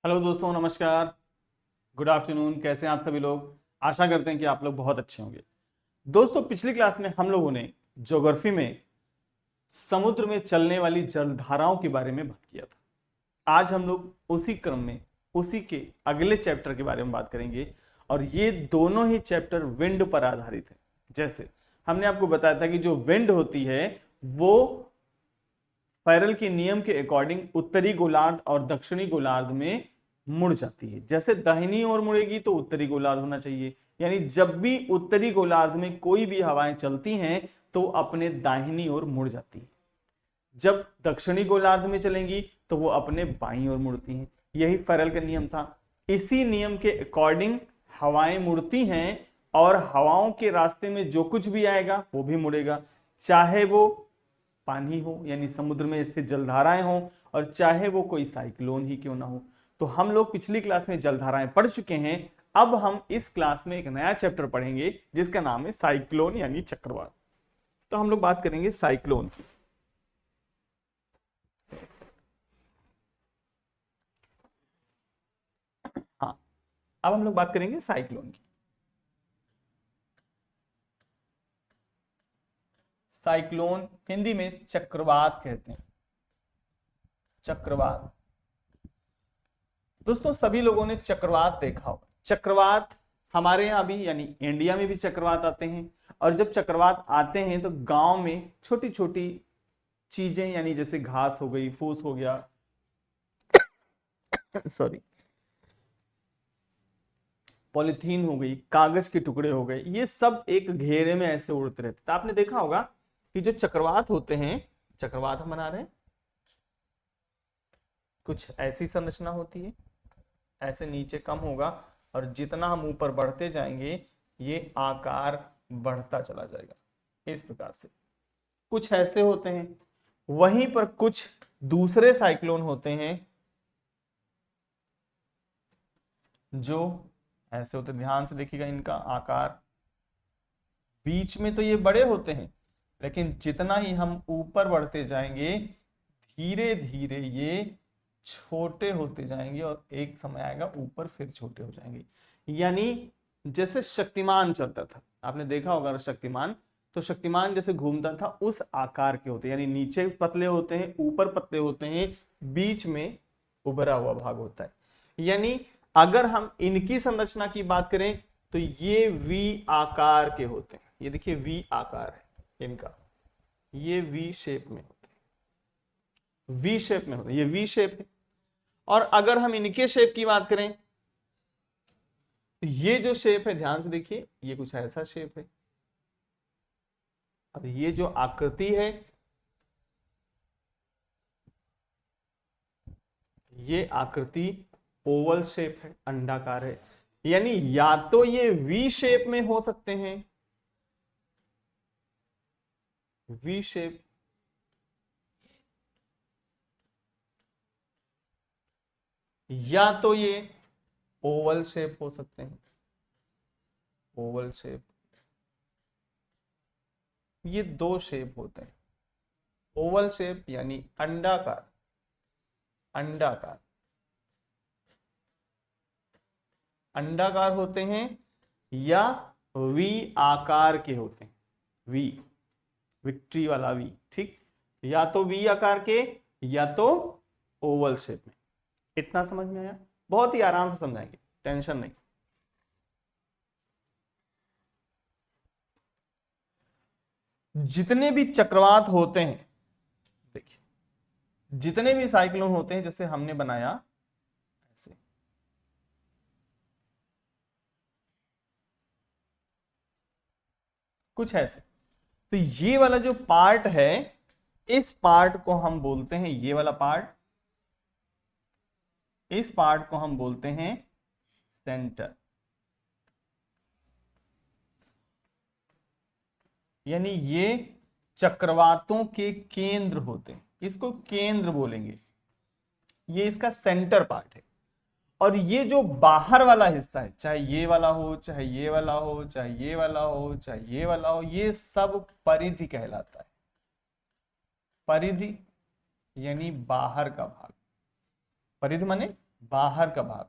Hello दोस्तों, नमस्कार। Good afternoon. कैसे हैं आप सभी लोग? आशा करते हैं कि आप लोग बहुत अच्छे होंगे। दोस्तों, पिछली क्लास में हम लोगों ने ज्योग्राफी में समुद्र में चलने वाली जलधाराओं के बारे में बात किया था। आज हम लोग उसी क्रम में उसी के अगले चैप्टर के बारे में बात करेंगे और ये दोनों ही चैप्टर विंड पर आधारित है। जैसे हमने आपको बताया था कि जो विंड होती है वो फैरल के नियम के अकॉर्डिंग उत्तरी गोलार्ध और दक्षिणी गोलार्ध में मुड़ जाती है। जैसे दाहिनी ओर मुड़ेगी तो उत्तरी गोलार्ध होना चाहिए, यानी जब भी उत्तरी गोलार्ध में कोई भी हवाएं चलती हैं तो अपने दाहिनी ओर मुड़ जाती है। जब दक्षिणी गोलार्ध में चलेंगी तो वो अपने बाईं ओर मुड़ती हैं। यही फैरल का नियम था। इसी नियम के अकॉर्डिंग हवाएं मुड़ती हैं और हवाओं के रास्ते में जो कुछ भी आएगा वो भी मुड़ेगा, चाहे वो पानी हो यानी समुद्र में स्थित जलधाराएं हो और चाहे वो कोई साइक्लोन ही क्यों ना हो। तो हम लोग पिछली क्लास में जलधाराएं पढ़ चुके हैं। अब हम इस क्लास में एक नया चैप्टर पढ़ेंगे जिसका नाम है साइक्लोन यानी चक्रवात। तो हम लोग बात करेंगे साइक्लोन की। हाँ, अब हम लोग बात करेंगे साइक्लोन की। साइक्लोन हिंदी में चक्रवात कहते हैं। चक्रवात। दोस्तों, सभी लोगों ने चक्रवात देखा होगा। चक्रवात हमारे यहाँ भी यानी इंडिया में भी चक्रवात आते हैं। और जब चक्रवात आते हैं तो गांव में छोटी छोटी चीजें यानी जैसे घास हो गई, फूस हो गया, सॉरी, पॉलिथीन हो गई, कागज के टुकड़े हो गए, ये सब एक घेरे में ऐसे उड़ते रहते। तो आपने देखा होगा कि जो चक्रवात होते हैं, चक्रवात हम बना रहे हैं, कुछ ऐसी संरचना होती है, ऐसे नीचे कम होगा और जितना हम ऊपर बढ़ते जाएंगे ये आकार बढ़ता चला जाएगा। इस प्रकार से कुछ ऐसे होते हैं। वहीं पर कुछ दूसरे साइक्लोन होते हैं जो ऐसे होते। ध्यान से देखिएगा इनका आकार, बीच में तो ये बड़े होते हैं लेकिन जितना ही हम ऊपर बढ़ते जाएंगे धीरे धीरे ये छोटे होते जाएंगे और एक समय आएगा ऊपर फिर छोटे हो जाएंगे। यानी जैसे शक्तिमान चलता था, आपने देखा होगा शक्तिमान, तो शक्तिमान जैसे घूमता था उस आकार के होते हैं। यानी नीचे पतले होते हैं, ऊपर पतले होते हैं, बीच में उभरा हुआ भाग होता है। यानी अगर हम इनकी संरचना की बात करें तो ये वी आकार के होते हैं। ये देखिए वी आकार है इनका, ये वी शेप में होते हैं, वी शेप में होते हैं, ये वी शेप है। और अगर हम इनके शेप की बात करें तो ये जो शेप है, ध्यान से देखिए, ये कुछ ऐसा शेप है। और ये जो आकृति है ये आकृति ओवल शेप है, अंडाकार है। यानी या तो ये वी शेप में हो सकते हैं, वी शेप, या तो ये ओवल शेप हो सकते हैं, ओवल शेप। ये दो शेप होते हैं, ओवल शेप यानी अंडाकार, अंडाकार, अंडाकार होते हैं या वी आकार के होते हैं। वी, विक्ट्री वाला वी, ठीक। या तो वी आकार के या तो ओवल शेप में। इतना समझ में आया? बहुत ही आराम से समझाएंगे, टेंशन नहीं। जितने भी चक्रवात होते हैं, देखिए जितने भी साइक्लोन होते हैं जैसे हमने बनाया ऐसे, कुछ ऐसे। तो ये वाला जो पार्ट है, इस पार्ट को हम बोलते हैं, ये वाला पार्ट, इस पार्ट को हम बोलते हैं सेंटर। यानी ये चक्रवातों के केंद्र होते हैं, इसको केंद्र बोलेंगे। ये इसका सेंटर पार्ट है। और ये जो बाहर वाला हिस्सा है, चाहे ये वाला हो, चाहे ये वाला हो, चाहे ये वाला हो, चाहे ये वाला हो, ये सब परिधि कहलाता है। परिधि यानी बाहर का भाग। परिधि माने बाहर का भाग,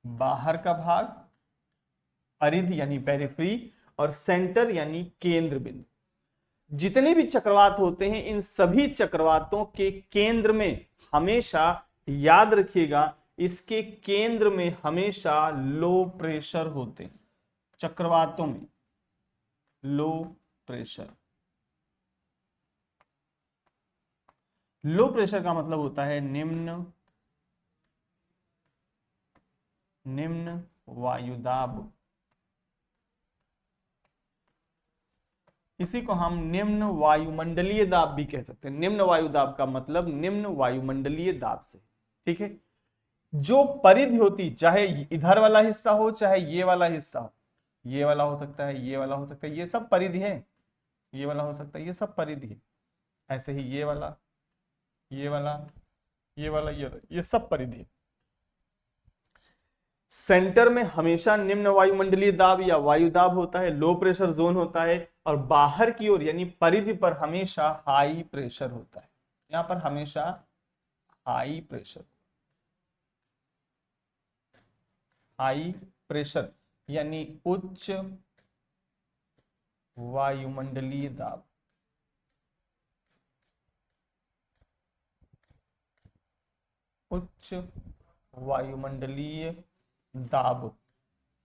बाहर का भाग, परिधि यानी पेरिफेरी, और सेंटर यानी केंद्र बिंदु। जितने भी चक्रवात होते हैं इन सभी चक्रवातों के केंद्र में हमेशा, याद रखिएगा, इसके केंद्र में हमेशा लो प्रेशर होते हैं। चक्रवातों में लो प्रेशर, लो प्रेशर का मतलब होता है निम्न वायुदाब। इसी को हम निम्न वायुमंडलीय दाब भी कह सकते हैं। निम्न वायुदाब का मतलब निम्न वायुमंडलीय दाब से, ठीक है। जो परिधि होती, चाहे इधर वाला हिस्सा हो चाहे ये वाला हिस्सा हो, ये वाला हो सकता है, ये वाला हो सकता है, ये सब परिधि है, ये वाला हो सकता है, ये सब परिधि है। ऐसे ही ये वाला, ये वाला, ये वाला, ये सब परिधि है। सेंटर में हमेशा निम्न वायुमंडलीय दाब या वायुदाब होता है, लो प्रेशर जोन होता है, और बाहर की ओर यानी परिधि पर हमेशा हाई प्रेशर होता है। यहां पर हमेशा हाई प्रेशर, हाई प्रेशर यानी उच्च वायुमंडलीय दाब, उच्च वायुमंडलीय दाब।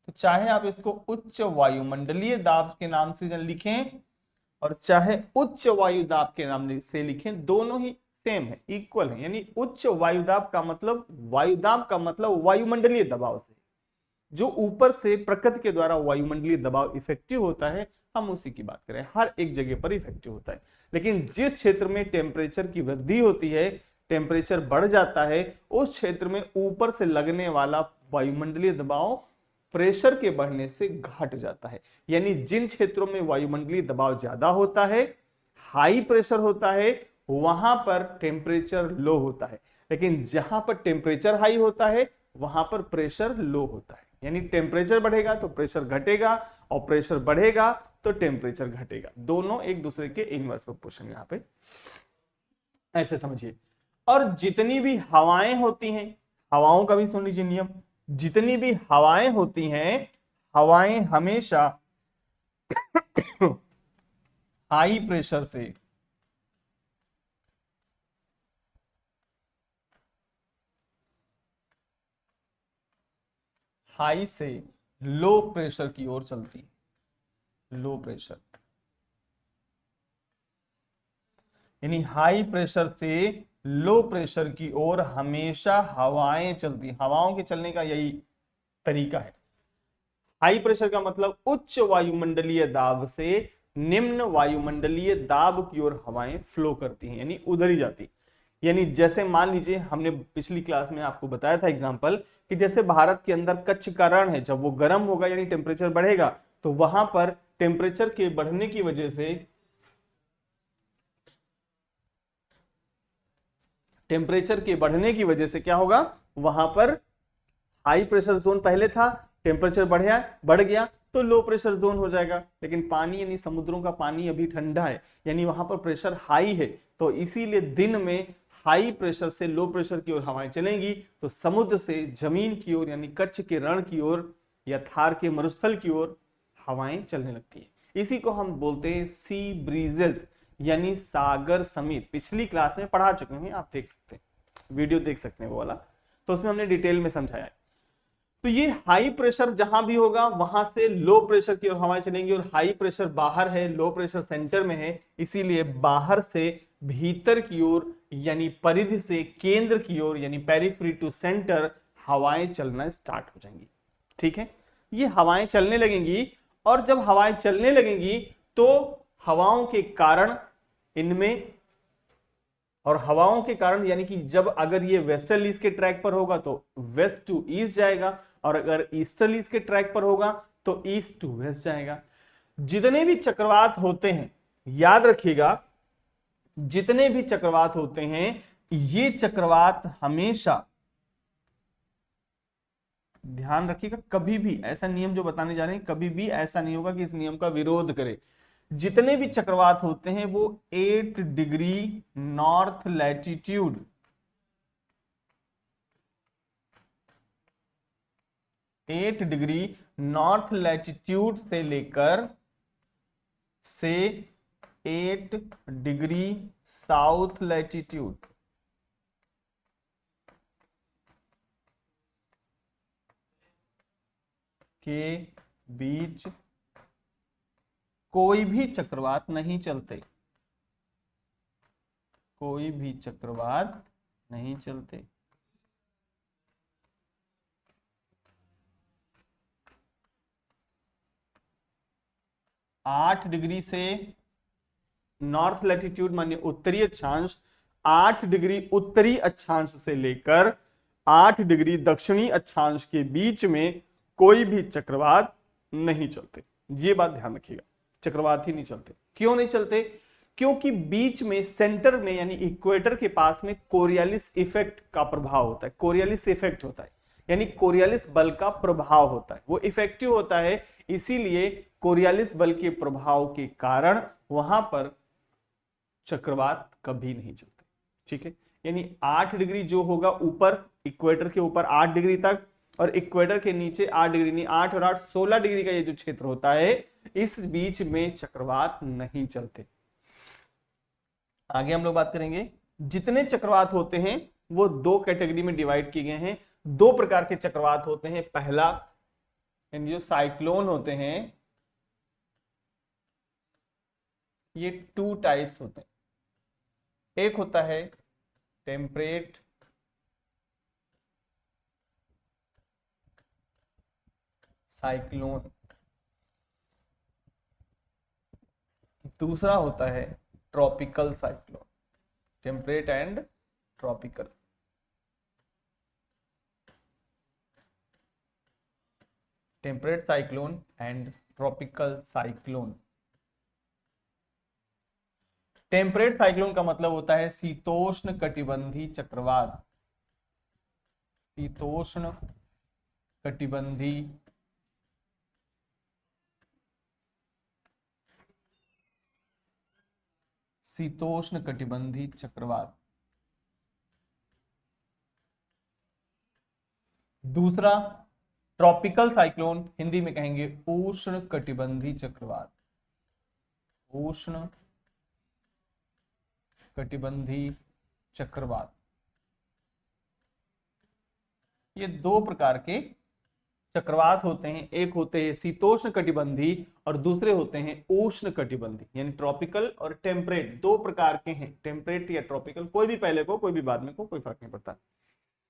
तो चाहे आप इसको उच्च वायुमंडलीय दाब के नाम से लिखें और चाहे उच्च वायु दाब के नाम से लिखें, दोनों ही सेम है, इक्वल है। यानी उच्च वायुदाब का मतलब, वायुदाब का मतलब वायुमंडलीय दबाव से, जो ऊपर से प्रकृति के द्वारा वायुमंडलीय दबाव इफेक्टिव होता है, हम उसी की बात करें। हर एक जगह पर इफेक्टिव होता है, लेकिन जिस क्षेत्र में टेम्परेचर की वृद्धि होती है, टेम्परेचर बढ़ जाता है, उस क्षेत्र में ऊपर से लगने वाला वायुमंडलीय दबाव प्रेशर के बढ़ने से घट जाता है। यानी जिन क्षेत्रों में वायुमंडलीय दबाव ज्यादा होता है, हाई प्रेशर होता है, वहां पर टेम्परेचर लो होता है, लेकिन जहां पर टेम्परेचर हाई होता है वहां पर प्रेशर लो होता है। यानी टेम्परेचर बढ़ेगा तो प्रेशर घटेगा, और प्रेशर बढ़ेगा तो टेम्परेचर घटेगा। दोनों एक दूसरे के इनवर्स प्रोपोर्शन, यहां पे ऐसे समझिए। और जितनी भी हवाएं होती हैं, हवाओं का भी सुन लीजिए नियम, जितनी भी हवाएं होती हैं, हवाएं हमेशा हाई प्रेशर से हाई से लो प्रेशर की ओर चलती है। लो प्रेशर यानी हाई प्रेशर से लो प्रेशर की ओर हमेशा हवाएं चलती। हवाओं के चलने का यही तरीका है। हाई प्रेशर का मतलब उच्च वायुमंडलीय दाब से निम्न वायुमंडलीय दाब की ओर हवाएं फ्लो करती हैं, यानी उधर ही जाती। यानी जैसे मान लीजिए, हमने पिछली क्लास में आपको बताया था एग्जांपल, कि जैसे भारत के अंदर कच्छ का रण है, जब वो गर्म होगा यानी टेम्परेचर बढ़ेगा, तो वहां पर टेम्परेचर के बढ़ने की वजह से, टेम्परेचर के बढ़ने की वजह से क्या होगा, वहां पर हाई प्रेशर जोन पहले था, टेम्परेचर बढ़ गया तो लो प्रेशर जोन हो जाएगा। लेकिन पानी यानी समुद्रों का पानी अभी ठंडा है, यानी वहां पर प्रेशर हाई है, तो इसीलिए दिन में हाई प्रेशर से लो प्रेशर की ओर हवाएं चलेंगी, तो समुद्र से जमीन की ओर यानी कच्छ के रण की ओर या थार के मरुस्थल की ओर हवाएं चलने लगती है। इसी को हम बोलते हैं सी ब्रीजेस, यानी सागर समीर। पिछली क्लास में पढ़ा चुके हैं, आप देख सकते हैं, वीडियो देख सकते हैं वो वाला, तो उसमें हमने डिटेल में समझाया है। तो ये हाई प्रेशर जहां भी होगा वहां से लो प्रेशर की ओर हवाएं चलेंगी, और हाई प्रेशर बाहर है, लो प्रेशर सेंटर में है, इसीलिए बाहर से भीतर की ओर यानी परिधि से केंद्र की ओर यानी पेरिफेरी टू सेंटर हवाएं चलना स्टार्ट हो जाएंगी। ठीक है, ये हवाएं चलने लगेंगी, और जब हवाएं चलने लगेंगी तो हवाओं के कारण इनमें, और हवाओं के कारण यानी कि जब अगर ये वेस्टर्न ईस्ट के ट्रैक पर होगा तो वेस्ट टू ईस्ट जाएगा, और अगर ईस्टर्न ईस्ट के ट्रैक पर होगा तो ईस्ट टू वेस्ट जाएगा। जितने भी चक्रवात होते हैं, याद रखिएगा, जितने भी चक्रवात होते हैं, ये चक्रवात हमेशा, ध्यान रखिएगा, कभी भी ऐसा नियम जो बताने जा रहे हैं, कभी भी ऐसा नहीं होगा कि इस नियम का विरोध करे। जितने भी चक्रवात होते हैं वो 8 degree north latitude, 8 degree north latitude से 8 डिग्री साउथ लैटिट्यूड के बीच कोई भी चक्रवात नहीं चलते, कोई भी चक्रवात नहीं चलते। 8 डिग्री से नॉर्थ लैटिट्यूड माने उत्तरी अक्षांश, 8 डिग्री उत्तरी अक्षांश से लेकर 8 डिग्री दक्षिणी अक्षांश के बीच में कोई भी चक्रवात नहीं चलते। ये बात ध्यान रखिएगा, चक्रवात ही नहीं चलते। क्यों नहीं चलते? क्योंकि बीच में सेंटर में यानी इक्वेटर के पास में कोरियालिस इफेक्ट का प्रभाव होता है, कोरियालिस इफेक्ट होता है, यानी कोरियालिस बल का प्रभाव होता है, वो इफेक्टिव होता है। इसीलिए कोरियालिस बल के प्रभाव के कारण वहां पर चक्रवात कभी नहीं चलते। ठीक है, यानी 8 डिग्री जो होगा ऊपर, इक्वेटर के ऊपर 8 डिग्री तक, और इक्वेटर के नीचे 8 डिग्री, नहीं 8 और 8 16 डिग्री का ये जो क्षेत्र होता है, इस बीच में चक्रवात नहीं चलते। आगे हम लोग बात करेंगे। जितने चक्रवात होते हैं वो दो कैटेगरी में डिवाइड किए गए हैं। दो प्रकार के चक्रवात होते हैं। पहला, जो साइक्लोन होते हैं, ये 2 टाइप्स होते हैं। एक होता है टेम्परेट साइक्लोन, दूसरा होता है tropical cyclone. Temperate and tropical. Temperate cyclone and tropical cyclone. Temperate cyclone का मतलब होता है शीतोष्ण कटिबंधी चक्रवात, शीतोष्ण कटिबंधी शीतोष्ण कटिबंधी चक्रवात। दूसरा ट्रॉपिकल साइक्लोन, हिंदी में कहेंगे उष्ण कटिबंधी चक्रवात, उष्ण कटिबंधी चक्रवात। ये दो प्रकार के चक्रवात होते हैं। एक होते हैं शीतोष्ण कटिबंधी और दूसरे होते हैं उष्ण कटिबंधी, यानी ट्रॉपिकल और टेम्परेट, दो प्रकार के हैं। टेम्परेट या ट्रॉपिकल, कोई भी पहले को कोई भी बाद में को, कोई फर्क नहीं पड़ता।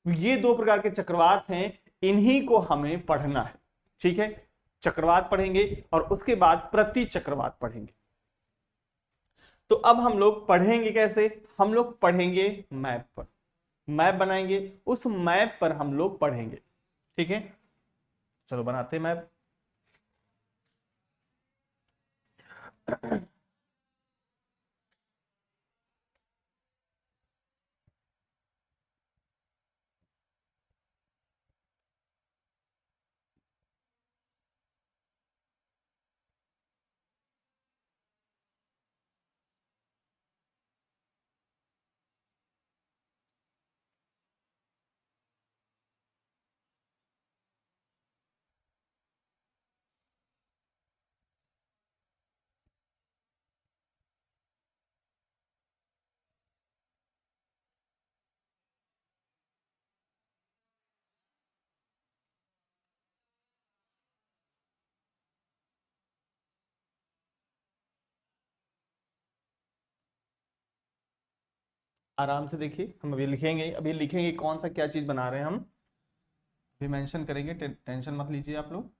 ये दो प्रकार के चक्रवात हैं, इन्हीं को हमें पढ़ना है। ठीक है, चक्रवात पढ़ेंगे और उसके बाद प्रति चक्रवात पढ़ेंगे। तो अब हम लोग पढ़ेंगे कैसे? हम लोग पढ़ेंगे मैप पर, मैप बनाएंगे, उस मैप पर हम लोग पढ़ेंगे। ठीक है, चलो बनाते हैं मैप। आराम से देखिए, हम अभी लिखेंगे, अभी लिखेंगे कौन सा क्या चीज बना रहे हैं हम, अभी मेंशन करेंगे, टेंशन मत लीजिए आप लोग।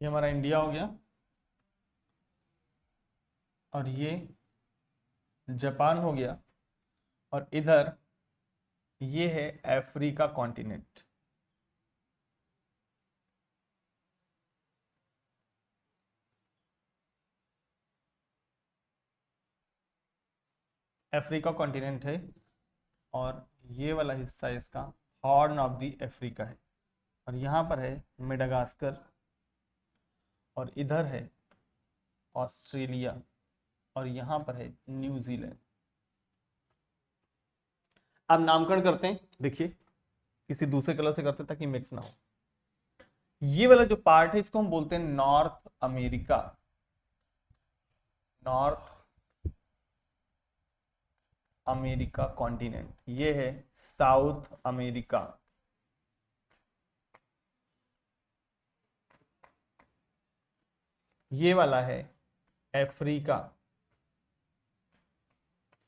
ये हमारा इंडिया हो गया और ये जापान हो गया और इधर ये है अफ्रीका कॉन्टिनेंट। अफ्रीका कॉन्टिनेंट है और ये वाला हिस्सा इसका हॉर्न ऑफ द अफ्रीका है और यहाँ पर है मेडागास्कर और इधर है ऑस्ट्रेलिया और यहाँ पर है न्यूजीलैंड। अब नामकरण करते हैं, देखिए किसी दूसरे कलर से करते हैं ताकि मिक्स ना हो। ये वाला जो पार्ट है इसको हम बोलते हैं north America, north America continent. ये है साउथ अमेरिका, ये वाला है अफ्रीका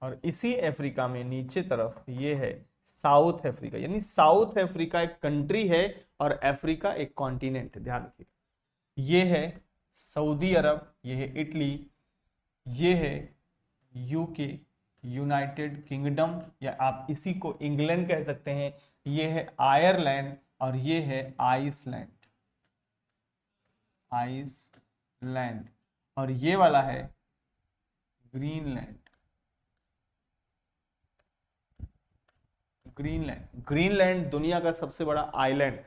और इसी अफ्रीका में नीचे तरफ ये है साउथ अफ्रीका। यानी साउथ अफ्रीका एक कंट्री है और अफ्रीका एक कॉन्टिनेंट है, ध्यान रखिएगा। ये है सऊदी अरब, ये है इटली, ये है यूके यूनाइटेड किंगडम या आप इसी को इंग्लैंड कह सकते हैं, ये है आयरलैंड और ये है आइसलैंड, आइसलैंड और ये वाला है ग्रीनलैंड। ग्रीनलैंड, ग्रीनलैंड दुनिया का सबसे बड़ा आइलैंड,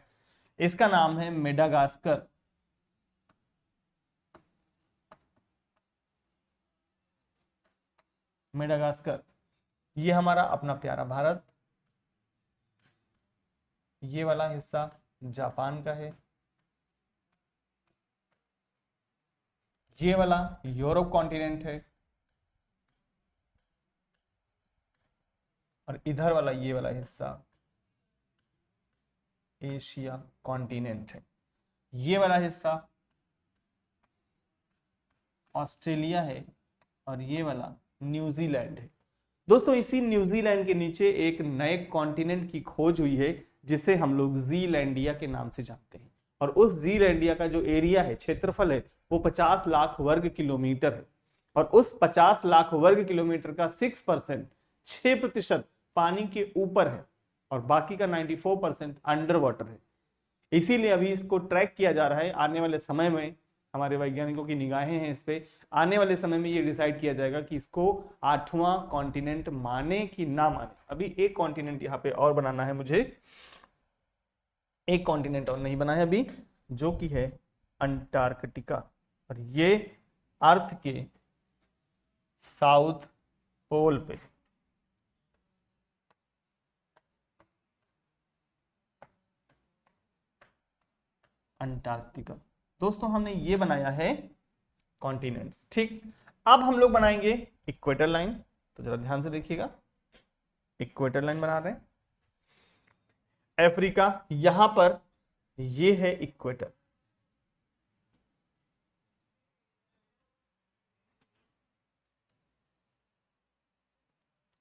इसका नाम है मेडागास्कर। मेडागास्कर। ये हमारा अपना प्यारा भारत, ये वाला हिस्सा जापान का है, ये वाला यूरोप कॉन्टिनेंट है और इधर वाला ये वाला हिस्सा एशिया कॉन्टिनेंट है। ये वाला हिस्सा ऑस्ट्रेलिया है और ये वाला न्यूजीलैंड है। दोस्तों इसी न्यूजीलैंड के नीचे एक नए कॉन्टिनेंट की खोज हुई है जिसे हम लोग जीलैंडिया के नाम से जानते हैं और उस जीलैंडिया का जो एरिया है, क्षेत्रफल है, वो 50 लाख वर्ग किलोमीटर है और उस 50 लाख वर्ग किलोमीटर का 6% पानी के ऊपर है और बाकी का 94% अंडर वाटर है। इसीलिए अभी इसको ट्रैक किया जा रहा है। आने वाले समय में हमारे वैज्ञानिकों की निगाहें हैं इस पे, आने वाले समय में ये डिसाइड किया जाएगा कि इसको 8वां कॉन्टिनेंट माने कि ना माने। अभी एक कॉन्टिनेंट यहाँ पे और बनाना है मुझे, एक कॉन्टिनेंट और नहीं बना है अभी, जो कि है अंटार्कटिका और ये अर्थ के साउथ पोल पे। अंटार्कटिका। दोस्तों हमने ये बनाया है कॉन्टिनेंट्स, ठीक। अब हम लोग बनाएंगे इक्वेटर लाइन, तो जरा ध्यान से देखिएगा। इक्वेटर लाइन बना रहे हैं, अफ्रीका यहां पर, ये है इक्वेटर।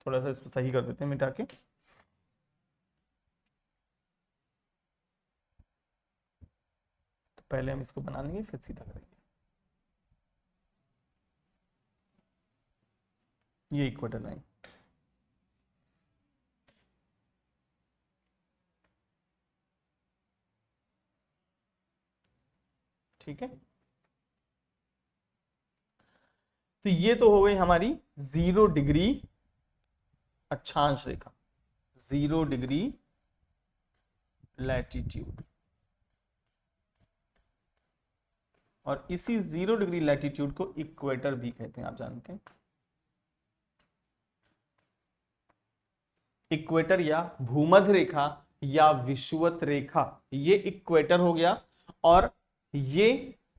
थोड़ा सा इसको सही कर देते हैं मिटा के। तो पहले हम इसको बना लेंगे फिर सीधा करेंगे। ये इक्वेटर लाइन, ठीक है। तो ये तो हो गई हमारी 0 डिग्री अक्षांश रेखा, 0 डिग्री लैटिट्यूड। और इसी 0 डिग्री लैटिट्यूड को इक्वेटर भी कहते हैं, आप जानते हैं। इक्वेटर या भूमध्य रेखा या विषुवत रेखा, ये इक्वेटर हो गया। और ये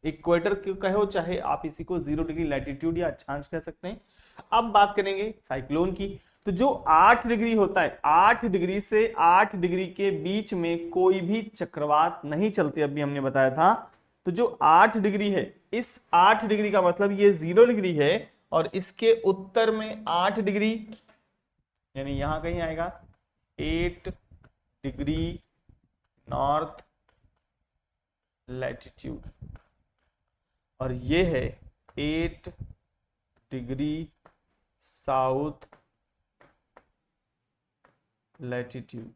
इक्वेटर क्यों कहो, चाहे आप इसी को 0 डिग्री लैटिट्यूड या अक्षांश कह सकते हैं। अब बात करेंगे साइक्लोन की। तो जो 8 डिग्री होता है, 8 डिग्री से 8 डिग्री के बीच में कोई भी चक्रवात नहीं चलते, अभी हमने बताया था। तो जो 8 डिग्री है, इस 8 डिग्री का मतलब ये 0 डिग्री है और इसके उत्तर में 8 डिग्री, यानी यहां कहीं आएगा 8 डिग्री नॉर्थ लैटिट्यूड। और ये है 8 degree south latitude.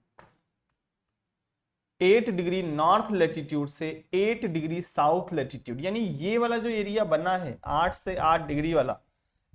8 degree north latitude से 8 डिग्री साउथ लैटिट्यूड, यानी ये वाला जो एरिया बना है 8 से 8 डिग्री वाला,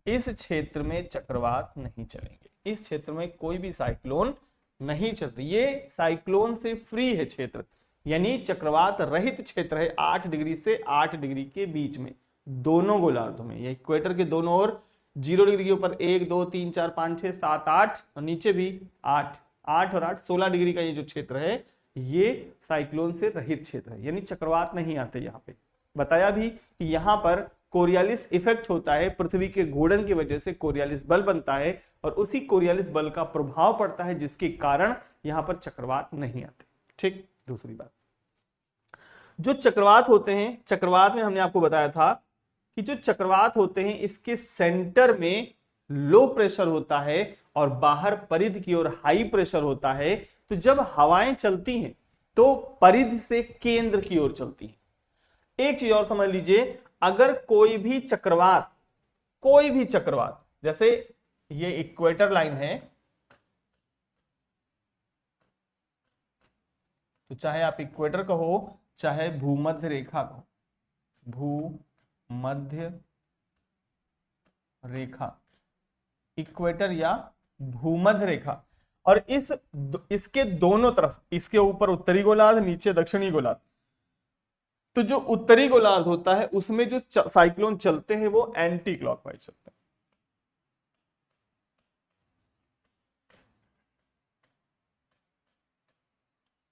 इस क्षेत्र में चक्रवात नहीं चलेंगे। इस क्षेत्र में कोई भी साइक्लोन नहीं चलती, ये साइक्लोन से फ्री है क्षेत्र, यानी चक्रवात रहित क्षेत्र है 8 डिग्री से 8 डिग्री के बीच में, दोनों गोलार्धों में। ये इक्वेटर के दोनों ओर 0 डिग्री के ऊपर 1 2 3 4 5 6 7 8 और नीचे भी 8 8 और 8 16 डिग्री का ये जो क्षेत्र है ये साइक्लोन से रहित क्षेत्र है, यानी चक्रवात नहीं आते यहाँ पे। बताया भी कि यहाँ पर कोरियालिस इफेक्ट होता है, पृथ्वी के घूर्णन की वजह से कोरियालिस बल बनता है और उसी कोरियालिस बल का प्रभाव पड़ता है जिसके कारण यहाँ पर चक्रवात नहीं आते। ठीक, दूसरी बात, जो चक्रवात होते हैं, चक्रवात में हमने आपको बताया था कि जो चक्रवात होते हैं इसके सेंटर में लो प्रेशर होता है और बाहर परिधि की ओर हाई प्रेशर होता है। तो जब हवाएं चलती हैं तो परिधि से केंद्र की ओर चलती हैं। एक चीज और समझ लीजिए, अगर कोई भी चक्रवात जैसे ये इक्वेटर लाइन है, तो चाहे आप इक्वेटर कहो चाहे भूमध्य रेखा कहो, भूमध्य रेखा, इक्वेटर या भूमध्य रेखा, और इसके दोनों तरफ, इसके ऊपर उत्तरी गोलार्ध, नीचे दक्षिणी गोलार्ध। तो जो उत्तरी गोलार्ध होता है उसमें जो साइक्लोन चलते हैं वो एंटी क्लॉकवाइज चलते हैं।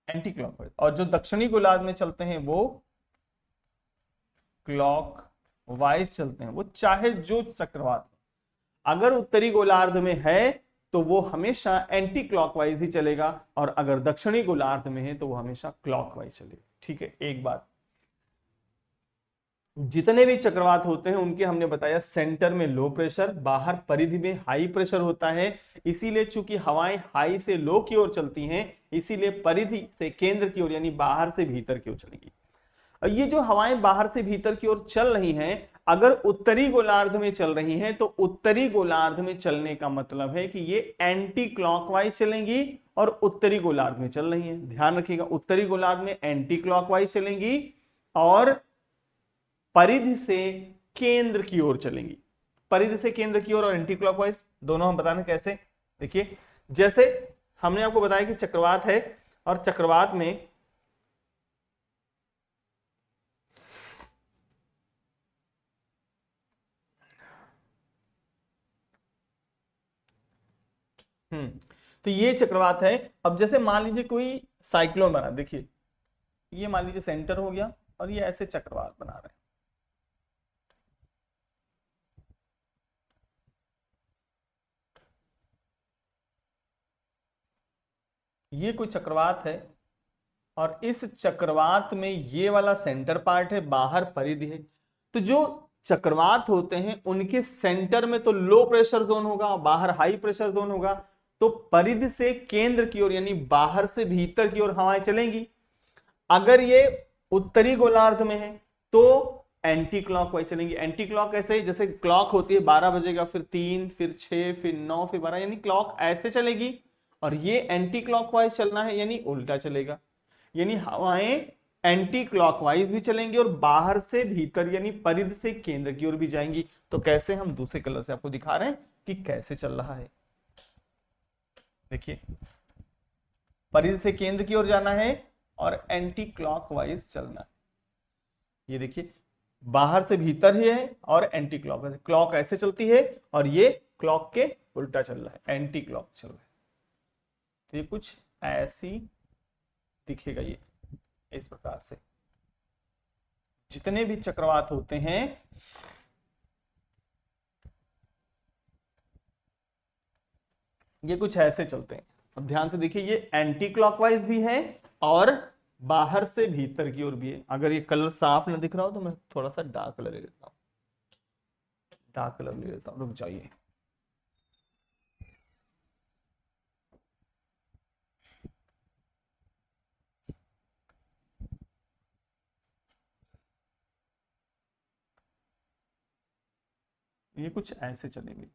एंटी क्लॉकवाइज, और जो दक्षिणी गोलार्ध में चलते हैं वो क्लॉक वाइज चलते हैं। वो चाहे जो चक्रवात, अगर उत्तरी गोलार्ध में है तो वो हमेशा एंटी क्लॉकवाइज ही चलेगा, और अगर दक्षिणी गोलार्ध में है तो वो हमेशा क्लॉकवाइज चलेगा। ठीक है, एक बात, जितने भी चक्रवात होते हैं उनके हमने बताया सेंटर में लो प्रेशर, बाहर परिधि में हाई प्रेशर होता है। इसीलिए चूंकि हवाएं हाई से लो की ओर चलती हैं, इसीलिए परिधि से केंद्र की ओर यानी बाहर से भीतर की ओर चलेंगी। और ये जो हवाएं बाहर से भीतर की ओर चल रही हैं, अगर उत्तरी गोलार्ध में चल रही हैं तो उत्तरी गोलार्ध में चलने का मतलब है कि ये एंटी क्लॉकवाइज चलेंगी और उत्तरी गोलार्ध में चल रही हैं। ध्यान रखिएगा, उत्तरी गोलार्ध में एंटी क्लॉकवाइज चलेंगी और परिधि से केंद्र की ओर चलेंगी। परिधि से केंद्र की ओर और एंटी क्लॉकवाइज दोनों हम बताने कैसे, देखिए जैसे हमने आपको बताया कि चक्रवात है और चक्रवात में तो ये चक्रवात है। अब जैसे मान लीजिए कोई साइक्लोन बना, देखिए ये मान लीजिए सेंटर हो गया और ये ऐसे चक्रवात बना रहे हैं। ये कोई चक्रवात है और इस चक्रवात में ये वाला सेंटर पार्ट है, बाहर परिधि है। तो जो चक्रवात होते हैं उनके सेंटर में तो लो प्रेशर जोन होगा, बाहर हाई प्रेशर जोन होगा। तो परिधि से केंद्र की ओर यानी बाहर से भीतर की ओर हवाएं चलेंगी। अगर ये उत्तरी गोलार्ध में है तो एंटी क्लॉक वाइज चलेंगी। एंटी क्लॉक ऐसे, जैसे क्लॉक होती है 12 बजेगा, फिर 3, फिर 6, फिर 9, फिर 12, यानी क्लॉक ऐसे चलेगी। और ये एंटी क्लॉकवाइज चलना है यानी उल्टा चलेगा, यानी हवाएं एंटी क्लॉकवाइज भी चलेंगी और बाहर से भीतर यानी परिधि से केंद्र की ओर भी जाएंगी। तो कैसे, हम दूसरे कलर से आपको दिखा रहे हैं कि कैसे चल रहा है। देखिए परिधि से केंद्र की ओर जाना है और एंटी क्लॉकवाइज चलना है। ये देखिए बाहर से भीतर ही है और एंटी क्लॉकवाइज, क्लॉक ऐसे चलती है और ये क्लॉक के उल्टा चल रहा है, एंटी क्लॉक चल रहा है। तो ये कुछ ऐसी दिखेगा, ये इस प्रकार से जितने भी चक्रवात होते हैं ये कुछ ऐसे चलते हैं। अब ध्यान से देखिए, ये एंटी क्लॉकवाइज भी है और बाहर से भीतर की ओर भी है। अगर ये कलर साफ ना दिख रहा हो तो मैं थोड़ा सा डार्क कलर ले लेता हूं, डार्क कलर ले लेता हूं, रुक जाइए। ये कुछ ऐसे चलेंगे,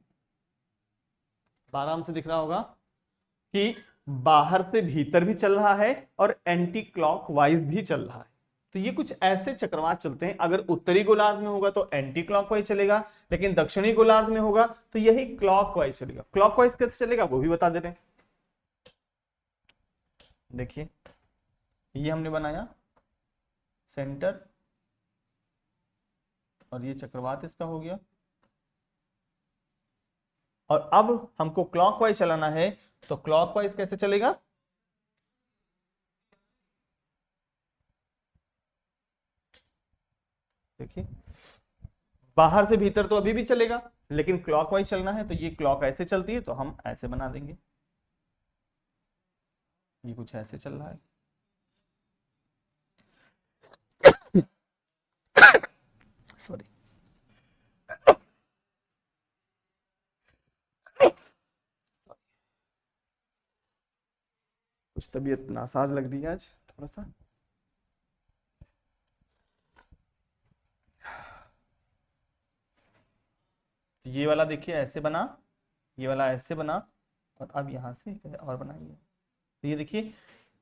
आराम से दिख रहा होगा कि बाहर से भीतर भी चल रहा है और एंटी क्लॉकवाइज भी चल रहा है। तो ये कुछ ऐसे चक्रवात चलते हैं। अगर उत्तरी गोलार्ध में होगा तो एंटी क्लॉकवाइज चलेगा, लेकिन दक्षिणी गोलार्ध में होगा तो यही क्लॉकवाइज चलेगा। क्लॉकवाइज कैसे चलेगा वो भी बता दे रहे हैं। देखिए ये हमने बनाया सेंटर और ये चक्रवात इसका हो गया, और अब हमको क्लॉकवाइज चलाना है। तो क्लॉकवाइज कैसे चलेगा? देखिए बाहर से भीतर तो अभी भी चलेगा, लेकिन क्लॉकवाइज चलना है तो ये क्लॉक ऐसे चलती है तो हम ऐसे बना देंगे। ये कुछ ऐसे चल रहा है, सॉरी। कुछ तबीयत नासाज लग रही है आज थोड़ा सा। तो ये वाला देखिए ऐसे बना, ये वाला ऐसे बना, और अब यहां से और बनाइए। तो ये देखिए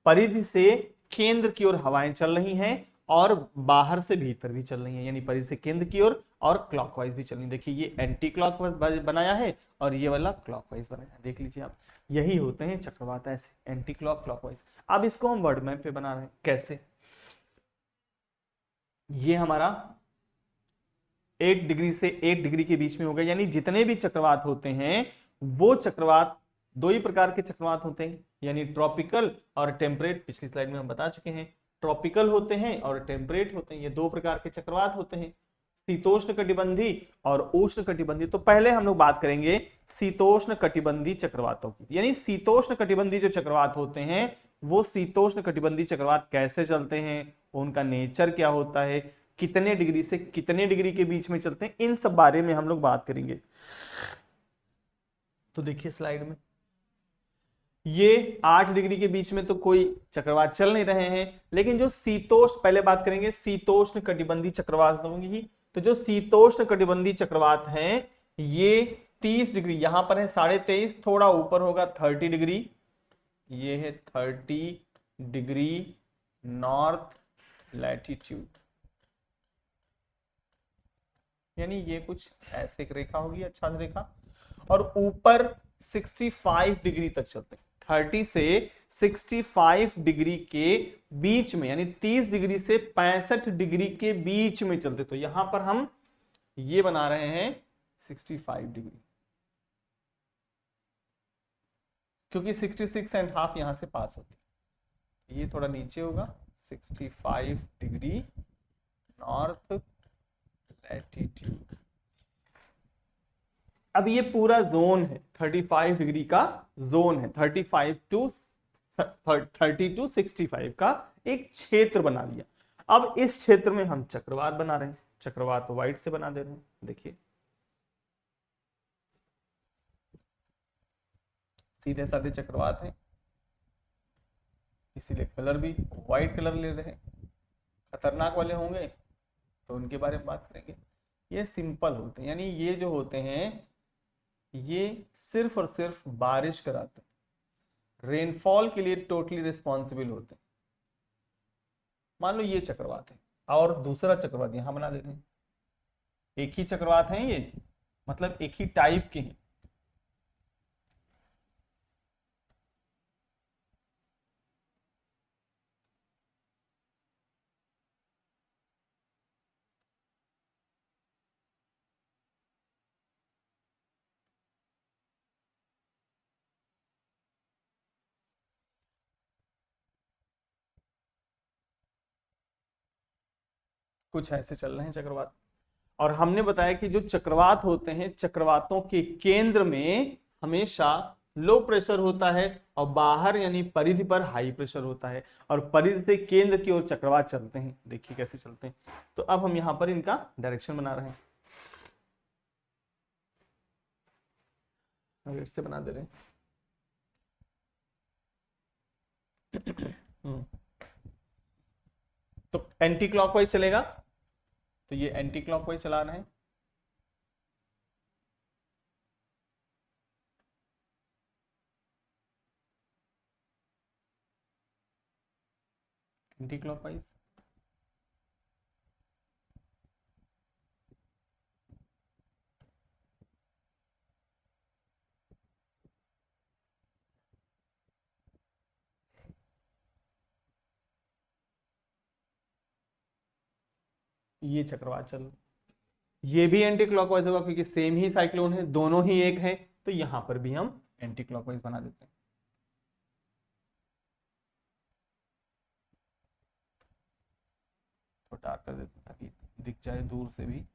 परिधि से केंद्र की ओर हवाएं चल रही हैं और बाहर से भीतर भी चल रही हैं, यानी परिधि से केंद्र की ओर और क्लॉकवाइज भी चल रही है। देखिए ये एंटी क्लॉकवाइज बनाया है और ये वाला क्लॉकवाइज बनाया है। देख लीजिए आप, यही होते हैं चक्रवात, ऐसे एंटी क्लॉकवाइज। अब इसको हम वर्ड मैप पे बना रहे हैं। कैसे? ये हमारा 1 डिग्री से 1 डिग्री के बीच में होगा, यानी जितने भी चक्रवात होते हैं वो चक्रवात दो ही प्रकार के चक्रवात होते हैं, यानी ट्रॉपिकल और टेम्परेट। पिछली स्लाइड में हम बता चुके हैं, ट्रॉपिकल होते हैं और टेम्परेट होते हैं। ये दो प्रकार के चक्रवात होते हैं, शीतोष्ण कटिबंधी और उष्ण कटिबंधी। तो पहले हम लोग बात करेंगे शीतोष्ण कटिबंधी चक्रवातों की, यानी शीतोष्ण कटिबंधी जो चक्रवात होते हैं वो शीतोष्ण कटिबंधी चक्रवात कैसे चलते हैं, उनका नेचर क्या होता है, कितने डिग्री से कितने डिग्री के बीच में चलते हैं, इन सब बारे में हम लोग बात करेंगे। तो देखिए स्लाइड में ये 8 डिग्री के बीच में तो कोई चक्रवात चल नहीं रहे हैं, लेकिन जो शीतोष्ण, पहले बात करेंगे शीतोष्ण कटिबंधी चक्रवात की। तो जो शीतोष्ण कटिबंधी चक्रवात हैं ये 30 डिग्री, यहां पर है 23.5, थोड़ा ऊपर होगा 30 डिग्री, ये है 30 डिग्री नॉर्थ लैटिट्यूड, यानी ये कुछ ऐसे एक रेखा होगी, अच्छा रेखा, और ऊपर 65 डिग्री तक चलते हैं। 30 से 65 डिग्री के बीच में, यानी 30 डिग्री से 65 डिग्री के बीच में चलते। तो यहां पर हम ये बना रहे हैं 65 डिग्री, क्योंकि 66.5 यहां से पास होती है, ये थोड़ा नीचे होगा। 65 डिग्री नॉर्थ लैटिट्यूड। अब ये पूरा जोन है, 35 डिग्री का जोन है, 35 टू 30 टू 65 का एक क्षेत्र बना लिया। अब इस क्षेत्र में हम चक्रवात बना रहे हैं, चक्रवात व्हाइट से बना दे रहे हैं। देखिए सीधे साधे चक्रवात है, इसीलिए कलर भी व्हाइट कलर ले रहे हैं। खतरनाक वाले होंगे तो उनके बारे में बात करेंगे। ये सिंपल होते हैं, यानी ये जो होते हैं ये सिर्फ और सिर्फ बारिश कराते हैं, रेनफॉल के लिए टोटली रिस्पॉन्सिबल होते हैं। मान लो ये चक्रवात है और दूसरा चक्रवात यहां बना देते हैं, एक ही चक्रवात है ये, मतलब एक ही टाइप के हैं। कुछ ऐसे चल रहे हैं चक्रवात, और हमने बताया कि जो चक्रवात होते हैं चक्रवातों के केंद्र में हमेशा लो प्रेशर होता है और बाहर यानी परिधि पर हाई प्रेशर होता है, और परिधि से केंद्र की ओर चक्रवात चलते हैं। देखिए कैसे चलते हैं। तो अब हम यहां पर इनका डायरेक्शन बना रहे हैं, इससे बना दे रहे हैं। तो एंटी क्लॉकवाइज चलेगा, तो ये एंटी क्लॉकवाइज चला रहे हैं। Anti clockwise. ये चक्रवात चल, ये भी एंटी क्लॉकवाइज होगा क्योंकि सेम ही साइक्लोन है, दोनों ही एक है, तो यहां पर भी हम एंटी क्लॉकवाइज बना देते हैं। तो डार्क कर देते हैं ताकि दिख जाए दूर से भी।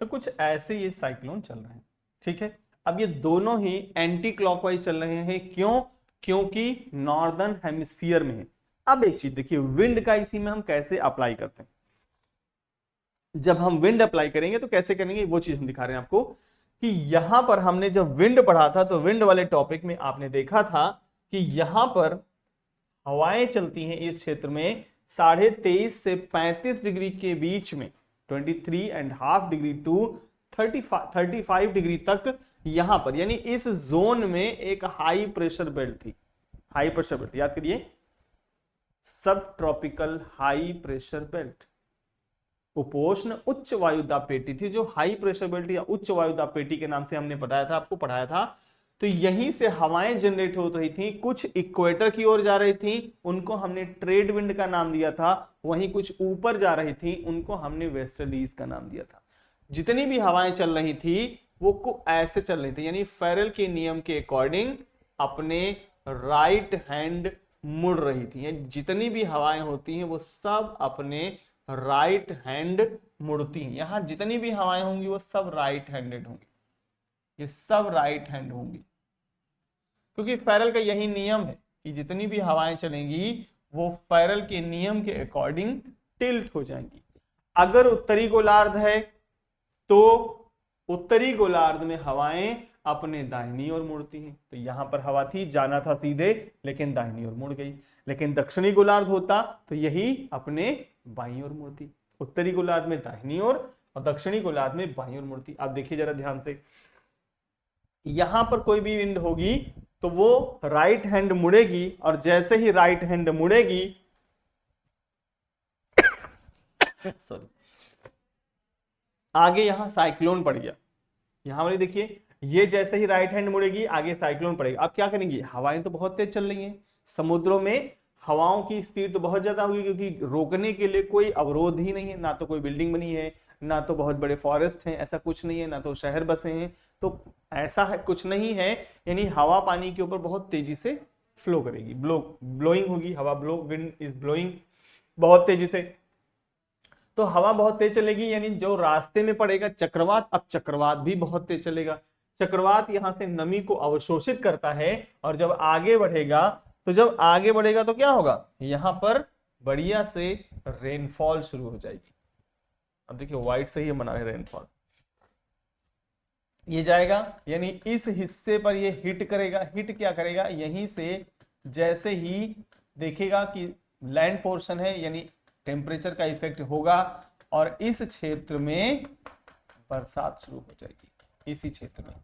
तो कुछ ऐसे ये साइक्लोन चल रहे हैं, ठीक है। अब ये दोनों ही एंटी क्लॉकवाइज चल रहे हैं, क्यों? क्योंकि नॉर्दर्न हेमिस्फीयर में है। अब एक चीज देखिए, विंड का इसी में हम कैसे अप्लाई करते हैं। जब हम विंड अप्लाई करेंगे तो कैसे करेंगे, वो चीज हम दिखा रहे हैं आपको कि यहां पर हमने जब विंड पढ़ा था तो विंड वाले टॉपिक में आपने देखा था कि यहां पर हवाएं चलती हैं इस क्षेत्र में 23.5 से 35 डिग्री के बीच में, 23.5 डिग्री टू 35 डिग्री तक यहां पर, यानी इस जोन में एक हाई प्रेशर बेल्ट थी। हाई प्रेशर बेल्ट याद करिए, सब ट्रॉपिकल हाई प्रेशर बेल्ट, उपोष्ण उच्च वायुदाब पेटी थी, जो हाई प्रेशर बेल्ट या उच्च वायुदाब पेटी के नाम से हमने बताया था, आपको पढ़ाया था। तो यहीं से हवाएं जनरेट हो रही थी, कुछ इक्वेटर की ओर जा रही थी, उनको हमने ट्रेड विंड का नाम दिया था। वहीं कुछ ऊपर जा रही थी, उनको हमने वेस्टर्लीज का नाम दिया था। जितनी भी हवाएं चल रही थी वो को ऐसे चल रही थी, यानी फेरल के नियम के अकॉर्डिंग अपने राइट हैंड मुड़ रही थी। जितनी भी हवाएं होती हैं वो सब अपने राइट हैंड मुड़ती हैं। यहां जितनी भी हवाएं होंगी वो सब राइट हैंडेड होंगी, ये सब राइट हैंड होंगी, क्योंकि फेरल का यही नियम है कि जितनी भी हवाएं चलेंगी वो फेरल के नियम के अकॉर्डिंग टिल्ट हो जाएंगी। अगर उत्तरी गोलार्ध है तो उत्तरी गोलार्ध में हवाएं अपने दाहिनी ओर मुड़ती हैं। तो यहां पर हवा थी, जाना था सीधे, लेकिन दाहिनी ओर मुड़ गई। लेकिन दक्षिणी गोलार्ध होता तो यही अपने बाईं ओर मुड़ती। उत्तरी गोलार्ध में दाहिनी ओर और दक्षिणी गोलार्ध में बाईं ओर मुड़ती। आप देखिए जरा ध्यान से, यहां पर कोई भी विंड होगी तो वो राइट हैंड मुड़ेगी, और जैसे ही राइट हैंड मुड़ेगी सॉरी, आगे यहां साइक्लोन पड़ गया। यहां वाली देखिए, ये जैसे ही राइट हैंड मुड़ेगी आगे साइक्लोन पड़ेगा। अब क्या करेंगे, हवाएं तो बहुत तेज चल रही हैं, समुद्रों में हवाओं की स्पीड तो बहुत ज्यादा होगी, क्योंकि रोकने के लिए कोई अवरोध ही नहीं है, ना तो कोई बिल्डिंग बनी है, ना तो बहुत बड़े फॉरेस्ट हैं, ऐसा कुछ नहीं है, ना तो शहर बसे हैं, तो ऐसा है कुछ नहीं है। यानी हवा पानी के ऊपर बहुत तेजी से फ्लो करेगी, ब्लोइंग होगी हवा, विंड इज ब्लोइंग बहुत तेजी से। तो हवा बहुत तेज चलेगी, यानी जो रास्ते में पड़ेगा चक्रवात, अब चक्रवात भी बहुत तेज चलेगा। चक्रवात यहां से नमी को अवशोषित करता है, और जब आगे बढ़ेगा तो क्या होगा, यहां पर बढ़िया से रेनफॉल शुरू हो जाएगी। अब देखिए व्हाइट से ही हम बना रहे हैं रेनफॉल। ये जाएगा, यानी इस हिस्से पर ये हिट करेगा। हिट क्या करेगा, यहीं से जैसे ही देखेगा कि लैंड पोर्शन है, यानी टेम्परेचर का इफेक्ट होगा, और इस क्षेत्र में बरसात शुरू हो जाएगी, इसी क्षेत्र में।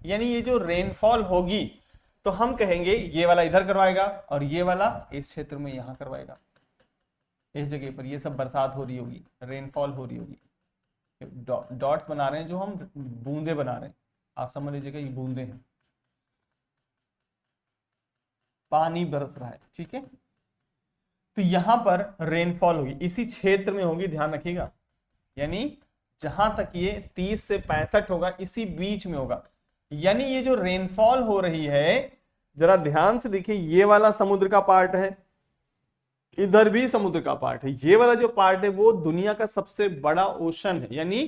यानी ये जो रेनफॉल होगी तो हम कहेंगे ये वाला इधर करवाएगा और ये वाला इस क्षेत्र में यहां करवाएगा। इस जगह पर ये सब बरसात हो रही होगी, रेनफॉल हो रही होगी। डॉट्स बना रहे हैं जो हम बूंदे बना रहे हैं, आप समझ लीजिएगा ये बूंदे हैं, पानी बरस रहा है, ठीक है। तो यहां पर रेनफॉल होगी, इसी क्षेत्र में होगी, ध्यान रखिएगा। यानी जहां तक ये 30 से 65 होगा, इसी बीच में होगा। यानी ये जो रेनफॉल हो रही है, जरा ध्यान से देखिए, ये वाला समुद्र का पार्ट है, इधर भी समुद्र का पार्ट है। ये वाला जो पार्ट है वो दुनिया का सबसे बड़ा ओशन है, यानी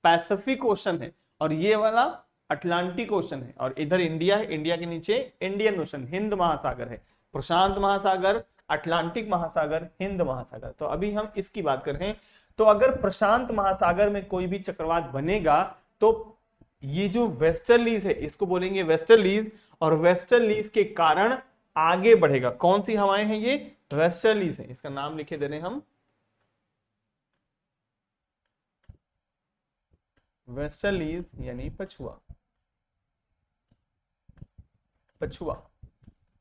पैसिफिक ओशन है, और ये वाला अटलांटिक ओशन है, और इधर इंडिया है, इंडिया के नीचे इंडियन ओशन, हिंद महासागर है। प्रशांत महासागर, अटलांटिक महासागर, हिंद महासागर। तो अभी हम इसकी बात कर रहे हैं। तो अगर प्रशांत महासागर में कोई भी चक्रवात बनेगा तो ये जो वेस्टर्लीज है इसको बोलेंगे वेस्टर्लीज, और वेस्टर्लीज के कारण आगे बढ़ेगा। कौन सी हवाएं हैं ये, वेस्टर्लीज है, इसका नाम लिखे दे रहे हैं हम वेस्टर्लीज यानी पछुआ, पछुआ,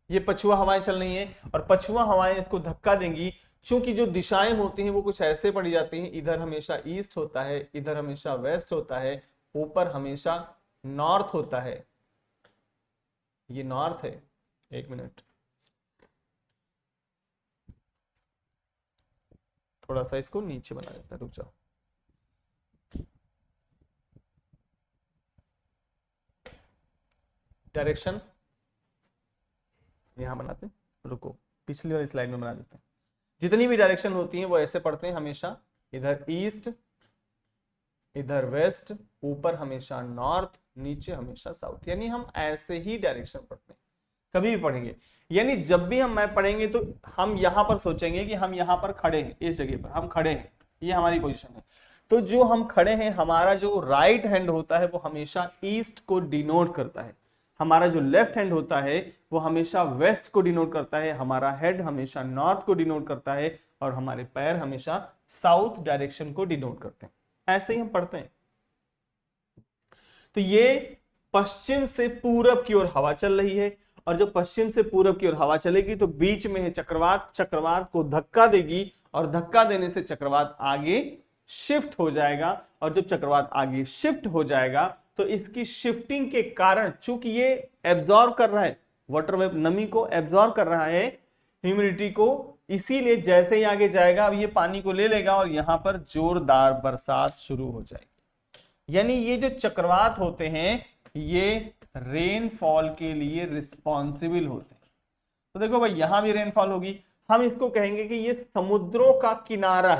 ये पछुआ हवाएं चल रही हैं और पछुआ हवाएं इसको धक्का देंगी। क्योंकि जो दिशाएं होती हैं वो कुछ ऐसे पड़ी जाती हैं, इधर हमेशा ईस्ट होता है, इधर हमेशा वेस्ट होता है, ऊपर हमेशा नॉर्थ होता है। ये नॉर्थ है, एक मिनट, थोड़ा सा इसको नीचे बना देता है, रुक जाओ। डायरेक्शन यहां बनाते हैं, रुको पिछली वाली स्लाइड में बना देते हैं। जितनी भी डायरेक्शन होती हैं वो ऐसे पढ़ते हैं हमेशा, इधर ईस्ट, इधर वेस्ट, ऊपर हमेशा नॉर्थ, नीचे हमेशा साउथ। यानी हम ऐसे ही डायरेक्शन पढ़ते हैं, कभी भी पढ़ेंगे। यानी जब भी हम मैप पढ़ेंगे तो हम यहां पर सोचेंगे कि हम यहां पर खड़े हैं, इस जगह पर हम खड़े हैं, ये हमारी पोजीशन है। तो जो हम खड़े हैं, हमारा जो राइट हैंड होता है वो हमेशा ईस्ट को डिनोट करता है, हमारा जो लेफ्ट हैंड होता है वो हमेशा वेस्ट को डिनोट करता है, हमारा हेड हमेशा नॉर्थ को डिनोट करता है और हमारे पैर हमेशा साउथ डायरेक्शन को डिनोट करते हैं। ऐसे ही हम पढ़ते हैं। तो ये पश्चिम से पूरब की ओर हवा चल रही है और जब पश्चिम से पूरब की ओर हवा चलेगी तो बीच में है चक्रवात, चक्रवात को धक्का देगी और धक्का देने से चक्रवात आगे शिफ्ट हो जाएगा और जब चक्रवात आगे शिफ्ट हो जाएगा तो इसकी शिफ्टिंग के कारण, चूंकि ये एब्जॉर्ब कर रहा है, वाटर वेव नमी को एब्जॉर्ब कर रहा है, ह्यूमिडिटी को, इसीलिए जैसे ही आगे जाएगा अब ये पानी को ले लेगा और यहां पर जोरदार बरसात शुरू हो जाएगी। यानी ये जो चक्रवात होते हैं ये रेनफॉल के लिए रिस्पॉन्सिबल होते हैं। तो देखो भाई यहां भी रेनफॉल होगी, हम इसको कहेंगे कि ये समुद्रों का किनारा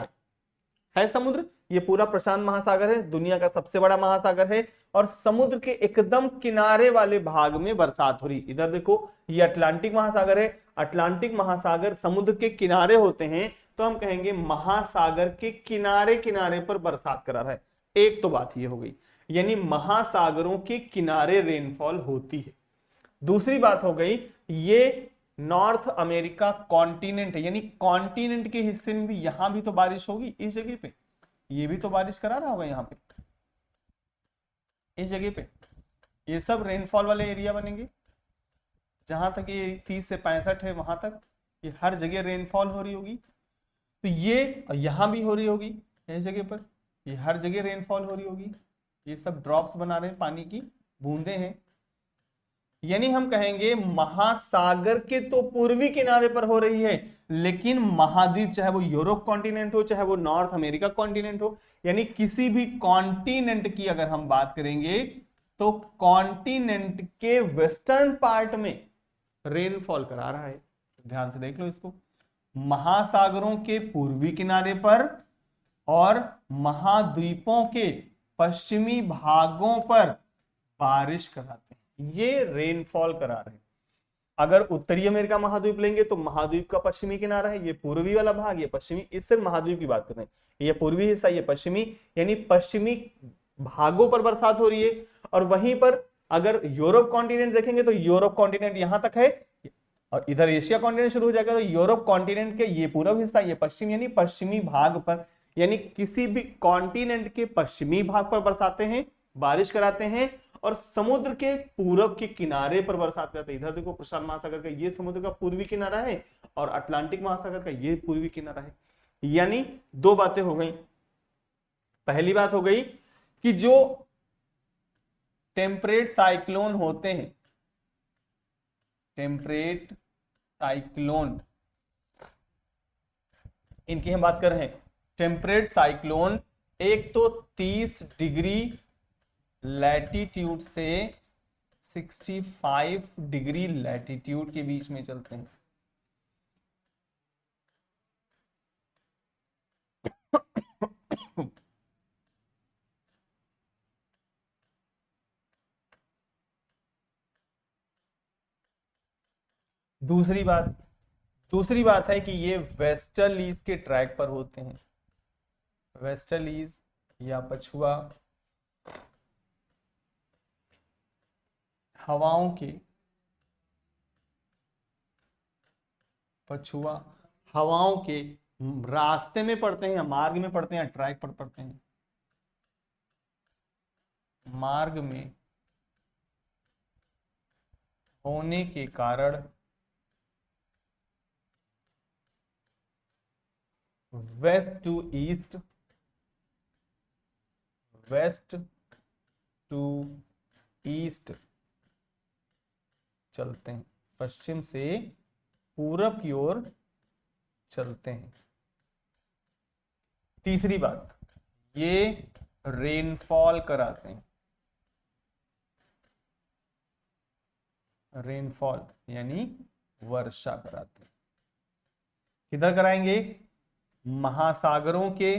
है समुद्र, ये पूरा प्रशांत महासागर है, दुनिया का सबसे बड़ा महासागर है और समुद्र के एकदम किनारे वाले भाग में बरसात हो रही। इधर देखो ये अटलांटिक महासागर है, अटलांटिक महासागर समुद्र के किनारे होते हैं तो हम कहेंगे महासागर के किनारे किनारे पर बरसात करा रहा है। एक तो बात ये हो गई, यानी महासागरों के किनारे रेनफॉल होती है। दूसरी बात हो गई, ये नॉर्थ अमेरिका कॉन्टिनेंट है, यानी कॉन्टिनेंट के हिस्से में भी यहां भी तो बारिश होगी, इस जगह पे ये भी तो बारिश करा रहा होगा, यहां पे इस जगह पे ये सब रेनफॉल वाले एरिया बनेंगे। जहां तक ये 30 से 65 है वहां तक ये हर जगह रेनफॉल हो रही होगी। तो ये यहां भी हो रही होगी, इस जगह पर ये हर जगह रेनफॉल हो रही होगी। ये सब ड्रॉप्स बना रहे हैं, पानी की बूंदे हैं। यानी हम कहेंगे महासागर के तो पूर्वी किनारे पर हो रही है, लेकिन महाद्वीप, चाहे वो यूरोप कॉन्टिनेंट हो चाहे वो नॉर्थ अमेरिका कॉन्टिनेंट हो, यानी किसी भी कॉन्टिनेंट की अगर हम बात करेंगे तो कॉन्टिनेंट के वेस्टर्न पार्ट में रेनफॉल करा रहा है। ध्यान से देख लो इसको, महासागरों के पूर्वी किनारे पर और महाद्वीपों के पश्चिमी भागों पर बारिश कराते हैं, ये रेनफॉल करा रहे हैं। अगर उत्तरी अमेरिका महाद्वीप लेंगे तो महाद्वीप का पश्चिमी किनारा है, ये पूर्वी वाला भाग, ये पश्चिमी, इससे महाद्वीप की बात कर रहे हैं, ये पूर्वी हिस्सा, ये पश्चिमी, यानी पश्चिमी भागों पर बरसात हो रही है। और वहीं पर अगर यूरोप कॉन्टिनेंट देखेंगे तो यूरोप कॉन्टिनेंट यहां तक है और इधर एशिया कॉन्टिनेंट शुरू हो जाएगा, तो यूरोप कॉन्टिनेंट के ये पूर्व हिस्सा, ये पश्चिम, यानी पश्चिमी भाग पर, यानी किसी भी कॉन्टिनेंट के पश्चिमी भाग पर बरसाते हैं, बारिश कराते हैं और समुद्र के पूरब के किनारे पर बरसात कराते हैं। इधर देखो प्रशांत महासागर का ये समुद्र का पूर्वी किनारा है और अटलांटिक महासागर का ये पूर्वी किनारा है। यानी दो बातें हो गई। पहली बात हो गई कि जो टेम्परेट साइक्लोन होते हैं, टेम्परेट साइक्लोन, इनकी हम बात कर रहे हैं। टेम्परेट साइक्लोन एक तो 30 डिग्री लैटिट्यूड से 65 डिग्री लैटिट्यूड के बीच में चलते हैं। दूसरी बात है कि ये वेस्टर्लीज के ट्रैक पर होते हैं। वेस्टर्लीज या पछुआ हवाओं के, पछुआ हवाओं के रास्ते में पड़ते हैं या मार्ग में पड़ते हैं या ट्रैक पर पड़ते हैं। मार्ग में होने के कारण west to east, west to east चलते हैं, पश्चिम से पूरब की ओर चलते हैं। तीसरी बात, ये रेनफॉल कराते हैं, रेनफॉल यानी वर्षा कराते हैं। किधर कराएंगे? महासागरों के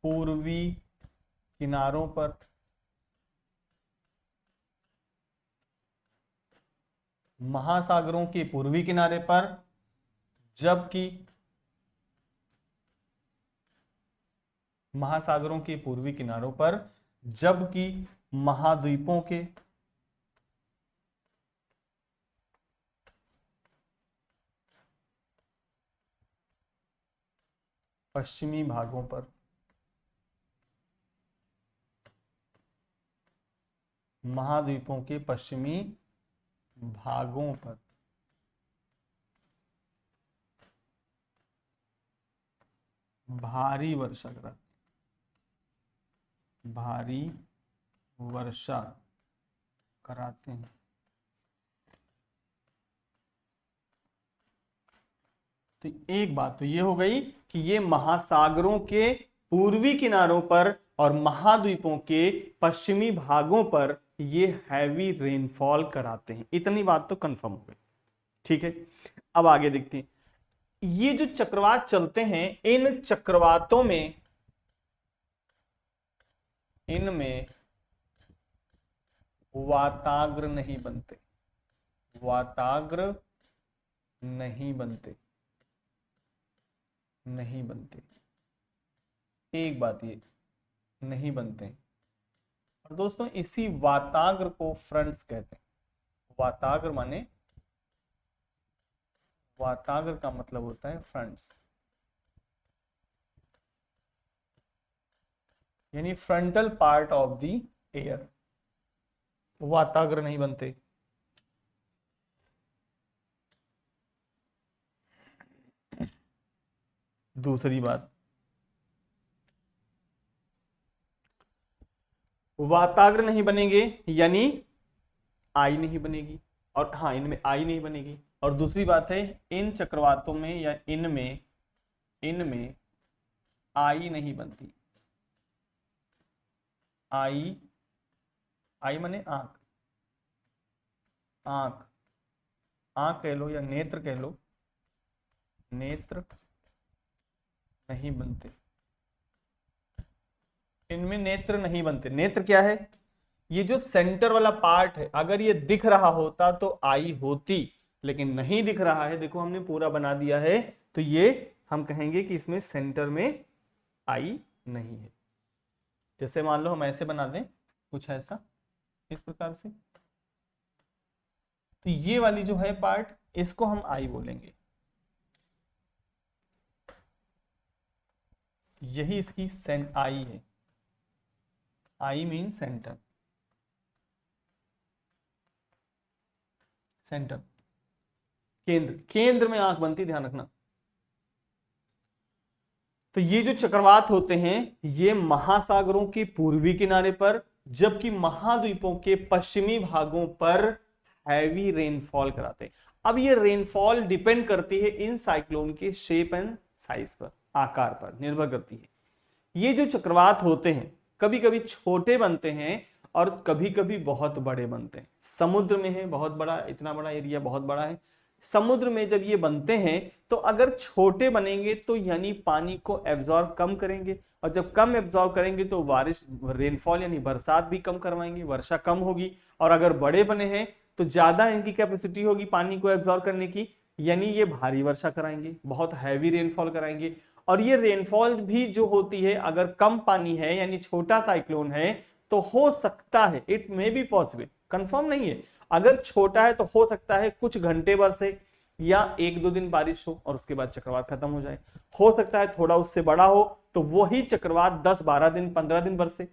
पूर्वी किनारों पर, महासागरों के पूर्वी किनारे पर, जबकि महासागरों के पूर्वी किनारों पर, जबकि महाद्वीपों के पश्चिमी भागों पर, महाद्वीपों के पश्चिमी भागों पर भारी वर्षा कराते, भारी वर्षा कराते हैं। तो एक बात तो ये हो गई कि ये महासागरों के पूर्वी किनारों पर और महाद्वीपों के पश्चिमी भागों पर ये हैवी रेनफॉल कराते हैं। इतनी बात तो कंफर्म हो गई, ठीक है। अब आगे देखते हैं, ये जो चक्रवात चलते हैं, इन चक्रवातों में, इनमें वाताग्र नहीं बनते, वाताग्र नहीं बनते, नहीं बनते। एक बात ये नहीं बनते। और दोस्तों इसी वाताग्र को फ्रंट्स कहते हैं। वाताग्र माने, वाताग्र का मतलब होता है फ्रंट्स, यानी frontal part of the air. वाताग्र नहीं बनते। दूसरी बात, वाताग्र नहीं बनेंगे यानी आई नहीं बनेगी, और हाँ इनमें आई नहीं बनेगी। और दूसरी बात है, इन चक्रवातों में या इनमें आई नहीं बनती। आई माने आंख, आंख, आंख कह लो या नेत्र कह लो, नेत्र नहीं बनते, इनमें नेत्र नहीं बनते। नेत्र क्या है? ये जो सेंटर वाला पार्ट है, अगर ये दिख रहा होता तो आई होती, लेकिन नहीं दिख रहा है, देखो हमने पूरा बना दिया है, तो ये हम कहेंगे कि इसमें सेंटर में आई नहीं है। जैसे मान लो हम ऐसे बना दें, कुछ ऐसा इस प्रकार से, तो ये वाली जो है पार्ट, इसको हम आई बोलेंगे, यही इसकी आई है। आई मीन सेंटर, सेंटर, केंद्र, केंद्र में आंख बनती, ध्यान रखना। तो ये जो चक्रवात होते हैं ये महासागरों के पूर्वी किनारे पर, जबकि महाद्वीपों के पश्चिमी भागों पर हैवी रेनफॉल कराते हैं। अब ये रेनफॉल डिपेंड करती है इन साइक्लोन के शेप एंड साइज पर, आकार पर निर्भर करती है। ये जो चक्रवात होते हैं कभी कभी छोटे बनते हैं और कभी कभी बहुत बड़े बनते हैं। समुद्र में है बहुत बड़ा, इतना बड़ा एरिया बहुत बड़ा है। समुद्र में जब ये बनते हैं तो अगर छोटे बनेंगे तो यानी पानी को एब्जॉर्ब कम करेंगे, और जब कम एब्जॉर्ब करेंगे तो बारिश, रेनफॉल यानी बरसात भी कम करवाएंगे, वर्षा कम होगी। और अगर बड़े बने हैं तो ज्यादा इनकी कैपेसिटी होगी पानी को एब्जॉर्ब करने की, यानी ये भारी वर्षा कराएंगे, बहुत हैवी रेनफॉल कराएंगे। और ये रेनफॉल भी जो होती है, अगर कम पानी है यानी छोटा साइक्लोन है तो हो सकता है, it may be possible, confirm नहीं है, अगर छोटा है तो हो सकता है कुछ घंटे भर से या 1-2 दिन बारिश हो और उसके बाद चक्रवात खत्म हो जाए। हो सकता है थोड़ा उससे बड़ा हो तो वही चक्रवात 10-12 दिन 15 दिन बरसे,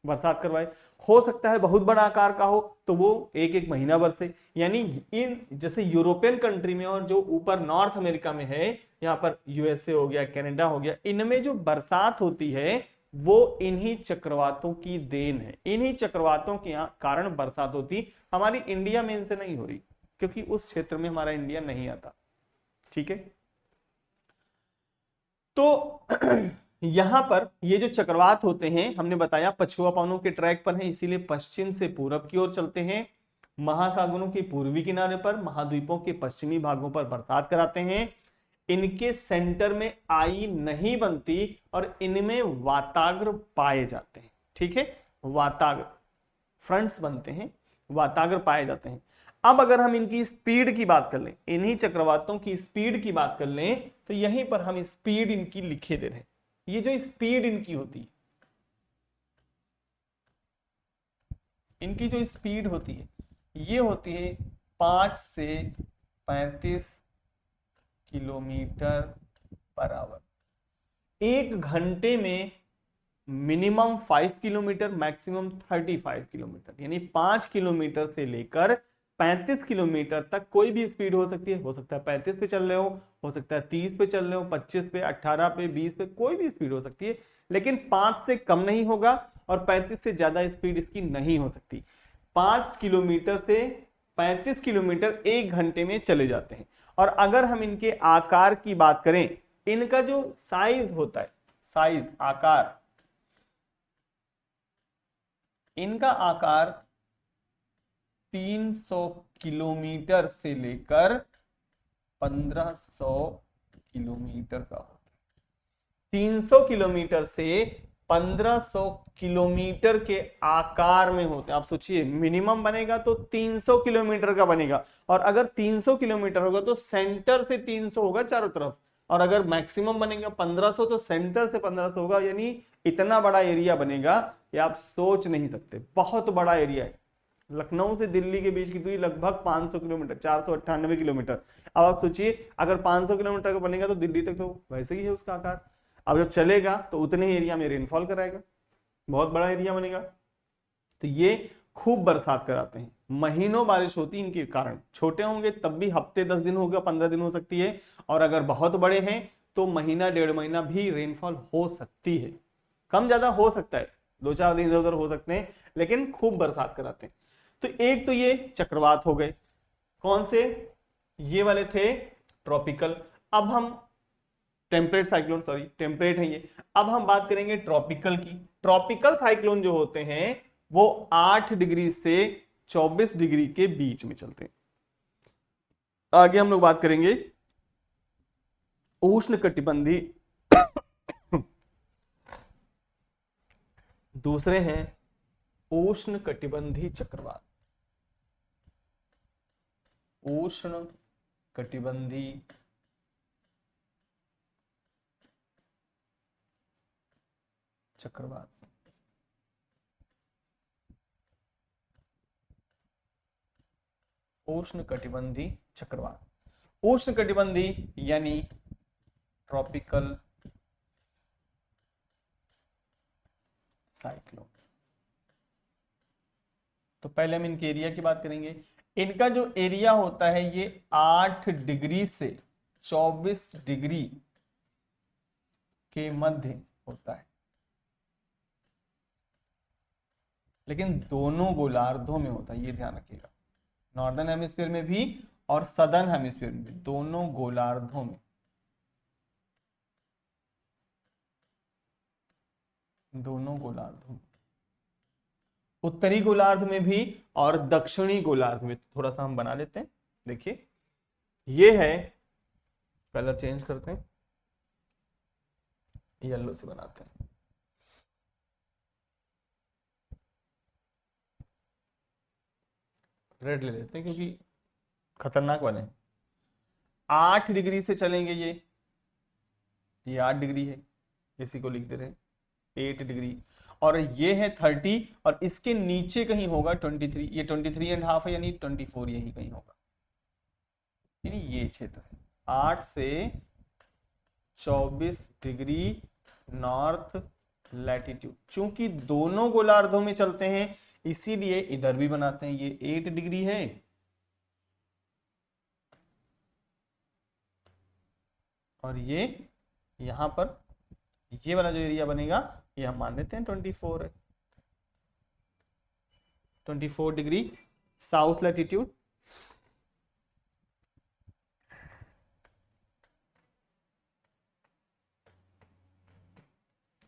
बरसात करवाए। हो सकता है बहुत बड़ा आकार का हो तो वो 1-1 महीना बरसे। यानी इन जैसे यूरोपियन कंट्री में और जो ऊपर नॉर्थ अमेरिका में है, यहाँ पर यूएसए हो गया, कनाडा हो गया, इनमें जो बरसात होती है वो इन्हीं चक्रवातों की देन है। इन्हीं चक्रवातों के कारण बरसात होती, हमारी इंडिया में इनसे नहीं हो रही क्योंकि उस क्षेत्र में हमारा इंडिया नहीं आता। ठीक है, तो यहां पर ये जो चक्रवात होते हैं हमने बताया पछुआ पवनों के ट्रैक पर हैं, इसीलिए पश्चिम से पूरब की ओर चलते हैं, महासागरों के पूर्वी किनारे पर, महाद्वीपों के पश्चिमी भागों पर बरसात कराते हैं। इनके सेंटर में आई नहीं बनती और इनमें वाताग्र पाए जाते हैं। ठीक है, वाताग्र फ्रंट्स बनते हैं, वाताग्र पाए जाते हैं। अब अगर हम इनकी स्पीड की बात कर लें, इन्हीं चक्रवातों की स्पीड की बात कर लें, तो यहीं पर हम स्पीड इनकी लिखे दे रहे हैं। ये जो स्पीड इनकी होती है, इनकी जो स्पीड होती है ये होती है 5 से 35 किलोमीटर पर आवर। 1 घंटे में मिनिमम 5 किलोमीटर, मैक्सिमम 35 किलोमीटर, यानी 5 किलोमीटर से लेकर 35 किलोमीटर तक कोई भी स्पीड हो सकती है। हो सकता है 35 पे चल रहे हो सकता है 30 पे चल रहे हो, 25 पे, 18 पे, 20 पे, कोई भी स्पीड हो सकती है, लेकिन 5 से कम नहीं होगा और 35 से ज्यादा स्पीड इसकी नहीं हो सकती। 5 किलोमीटर से 35 किलोमीटर 1 घंटे में चले जाते हैं। और अगर हम इनके आकार की बात करें, इनका जो साइज होता है, साइज, आकार, इनका आकार 300 किलोमीटर से लेकर 1500 किलोमीटर का होता है। 300 किलोमीटर से 1500 किलोमीटर के आकार में होते हैं। आप सोचिए, मिनिमम बनेगा तो 300 किलोमीटर का बनेगा, और अगर 300 किलोमीटर होगा तो सेंटर से 300 होगा चारों तरफ, और अगर मैक्सिमम बनेगा 1500 तो सेंटर से 1500 होगा। यानी इतना बड़ा एरिया बनेगा ये आप सोच नहीं सकते, बहुत बड़ा एरिया है। लखनऊ से दिल्ली के बीच की दूरी लगभग 500 किलोमीटर, 498 किलोमीटर। अब आप सोचिए अगर 500 किलोमीटर का बनेगा तो दिल्ली तक तो वैसे ही है उसका आकार। अब जब चलेगा तो उतने ही एरिया में रेनफॉल कराएगा, बहुत बड़ा एरिया बनेगा। तो ये खूब बरसात कराते हैं, महीनों बारिश होती है इनके कारण। छोटे होंगे तब भी हफ्ते 10 दिन होगा, 15 दिन हो सकती है, और अगर बहुत बड़े हैं तो महीना 1.5 महीना भी रेनफॉल हो सकती है। कम ज्यादा हो सकता है, 2-4 दिन इधर उधर हो सकते हैं, लेकिन खूब बरसात कराते हैं। तो एक तो ये चक्रवात हो गए, कौन से, ये वाले थे ट्रॉपिकल। अब हम टेम्परेट साइक्लोन, सॉरी टेम्परेट है ये। अब हम बात करेंगे ट्रॉपिकल की। ट्रॉपिकल साइक्लोन जो होते हैं वो 8 डिग्री से 24 डिग्री के बीच में चलते हैं। आगे हम लोग बात करेंगे उष्ण कटिबंधी दूसरे हैं उष्ण कटिबंधी चक्रवात। उष्ण कटिबंधी चक्रवात। उष्ण कटिबंधी चक्रवात, उष्ण कटिबंधी यानी ट्रॉपिकल साइक्लोन। तो पहले हम इनके एरिया की बात करेंगे। इनका जो एरिया होता है ये 8 डिग्री से 24 डिग्री के मध्य होता है, लेकिन दोनों गोलार्धों में होता है, ये ध्यान रखिएगा। नॉर्दर्न हेमिस्फीयर में भी और सदर्न हेमिस्फीयर में भी, दोनों गोलार्धों में, दोनों गोलार्धों में, उत्तरी गोलार्ध में भी और दक्षिणी गोलार्ध में। थोड़ा सा हम बना लेते हैं, देखिए ये है, कलर चेंज करते हैं, येलो से बनाते हैं। रेड ले लेते हैं क्योंकि खतरनाक वाले हैं। 8 डिग्री से चलेंगे, ये 8 डिग्री है, इसी को लिख दे रहे हैं 8 डिग्री, और ये है 30, और इसके नीचे कहीं होगा 23, ये 23.5 है, यानी 24 यही कहीं होगा। यानी ये क्षेत्र है 8 से 24 डिग्री नॉर्थ लैटिट्यूड। चूंकि दोनों गोलार्धों में चलते हैं इसीलिए इधर भी बनाते हैं, ये 8 डिग्री है और ये यहां पर ये वाला जो एरिया बनेगा ये हम मान लेते हैं 24 है, 24 degree south latitude.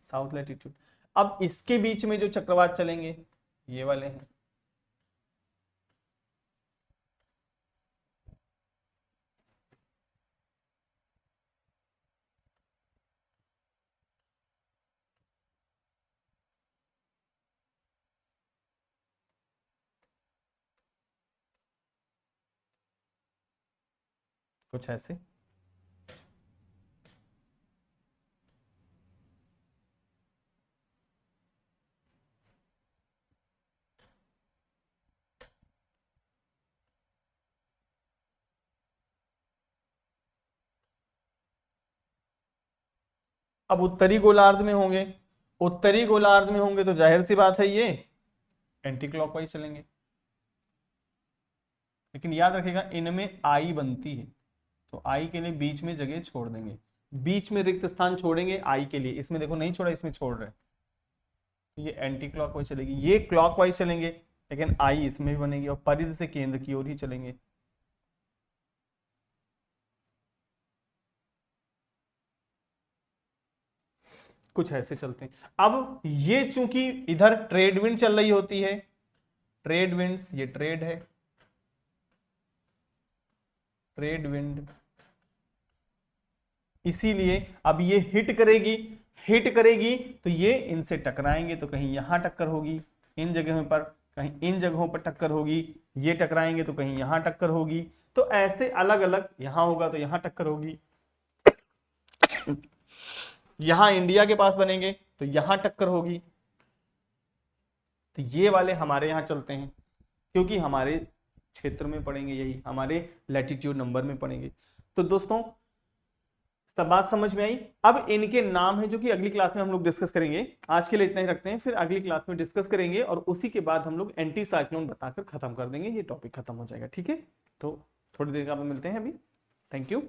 South latitude. अब इसके बीच में जो चक्रवात चलेंगे ये वाले हैं, कुछ ऐसे। अब उत्तरी गोलार्ध में होंगे, उत्तरी गोलार्ध में होंगे तो जाहिर सी बात है ये एंटी क्लॉकवाइज चलेंगे, लेकिन याद रखिएगा इनमें आई बनती है तो आई के लिए बीच में जगह छोड़ देंगे, बीच में रिक्त स्थान छोड़ेंगे आई के लिए। इसमें देखो नहीं छोड़ा, इसमें छोड़ रहे, ये एंटी क्लॉकवाइज चलेगी, ये क्लॉकवाइज चलेंगे लेकिन आई इसमें भी बनेगी और परिधि से केंद्र की ओर ही चलेंगे। कुछ ऐसे चलते हैं। अब ये चूंकि इधर ट्रेड विंड चल रही होती है, ट्रेड विंड्स, ये ट्रेड है, ट्रेड विंड, इसीलिए अब ये हिट करेगी, हिट करेगी तो ये इनसे टकराएंगे तो कहीं यहां टक्कर होगी इन जगहों पर, कहीं इन जगहों पर टक्कर होगी, ये टकराएंगे तो कहीं यहां टक्कर होगी, तो ऐसे अलग अलग, यहां होगा तो यहां टक्कर होगी, यहां इंडिया के पास बनेंगे तो यहां टक्कर होगी। तो ये वाले हमारे यहां चलते हैं क्योंकि हमारे क्षेत्र में पड़ेंगे, यही हमारे लैटिट्यूड नंबर में पड़ेंगे। तो दोस्तों सब बात समझ में आई। अब इनके नाम है जो कि अगली क्लास में हम लोग डिस्कस करेंगे, आज के लिए इतना ही रखते हैं, फिर अगली क्लास में डिस्कस करेंगे और उसी के बाद हम लोग एंटी साइक्लोन बताकर खत्म कर देंगे, ये टॉपिक खत्म हो जाएगा। ठीक है, तो थोड़ी देर का मिलते हैं अभी। Thank you.